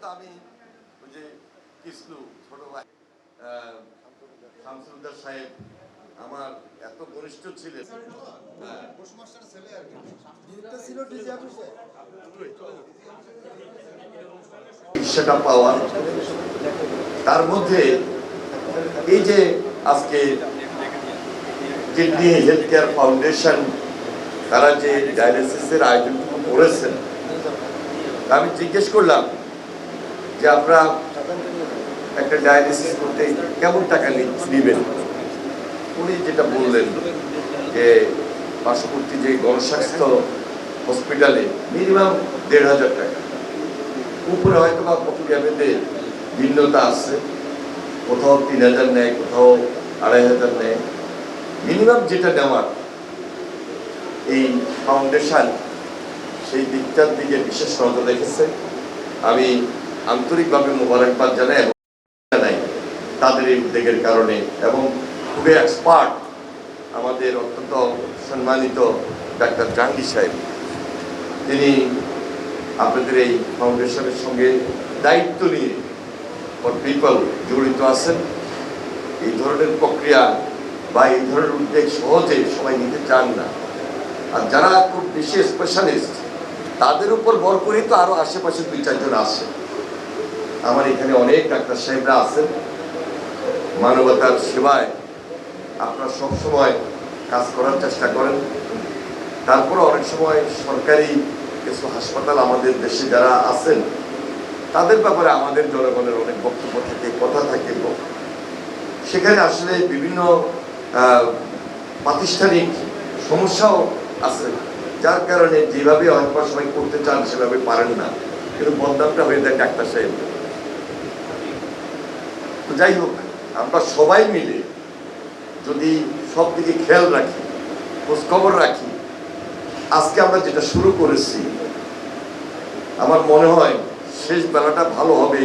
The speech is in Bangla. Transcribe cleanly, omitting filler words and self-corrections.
তো আমি ওই যে কিসলু ছোট ভাই শামসুদ্দার সাহেব আমার এত ঘনিষ্ঠ ছিলেন। সেটা পাওয়ার তার মধ্যে এই যে আজকে কিডনি হেলথ কেয়ার ফাউন্ডেশন তারা যে ডায়ালিসিসের আয়োজন করেছেন, আমি জিজ্ঞেস করলাম যে আপনারা একটা ডায়ালিসিস করতে কেমন টাকা নেবেন। উনি যেটা বললেন যে পার্শ্ববর্তী যে গণস্বাস্থ্য হসপিটালে মিনিমাম ১,৫০০ টাকা, উপরে হয়তো বা প্রক্রিয়াভেদে ভিন্নতা আছে, কোথাও ৩,০০০ নেয়, কোথাও ২,৫০০ নেয়। মিনিমাম যেটা নেওয়ার এই ফাউন্ডেশন সেই দিকটার দিকে বিশেষ নজর রেখেছে। আমি আন্তরিকভাবে মোবারকবাদ জানাই এবং তাদের এই উদ্যোগের কারণে, এবং খুবই এক্সপার্ট আমাদের অত্যন্ত সম্মানিত ডাক্তার জাহাঙ্গীর সাহেব, তিনি আপনাদের এই ফাউন্ডেশনের সঙ্গে দায়িত্ব নিয়ে ফর পিপল জড়িত আছেন। এই ধরনের প্রক্রিয়া বা এই ধরনের উদ্যোগ সহজে সবাই নিতে চান না, আর যারা খুব বেশি স্পেশালিস্ট তাদের উপর ভর করেই তো আরো আশেপাশে ২-৪ জন আসে। আমার এখানে অনেক ডাক্তার সাহেবরা আছেন, মানবতার সেবায় আপনারা সবসময় কাজ করার চেষ্টা করেন। তারপরে অনেক সময় সরকারি কিছু হাসপাতাল আমাদের দেশে যারা আছেন তাদের ব্যাপারে আমাদের জনগণের অনেক বক্তব্য থাকে, কথা থাকে, সেখানে আসলে বিভিন্ন প্রাতিষ্ঠানিক সমস্যাও আছে, যার কারণে যেভাবে অনেক সময় করতে চান সেভাবে পারেন না, কিন্তু বদনামটা হয়ে যায় ডাক্তার সাহেব। তো যাই হোক, আমরা সবাই মিলে যদি সব দিকে খেয়াল রাখি, খোঁজখবর রাখি, আজকে আমরা যেটা শুরু করেছি আমার মনে হয় শেষ বেলাটা ভালো হবে।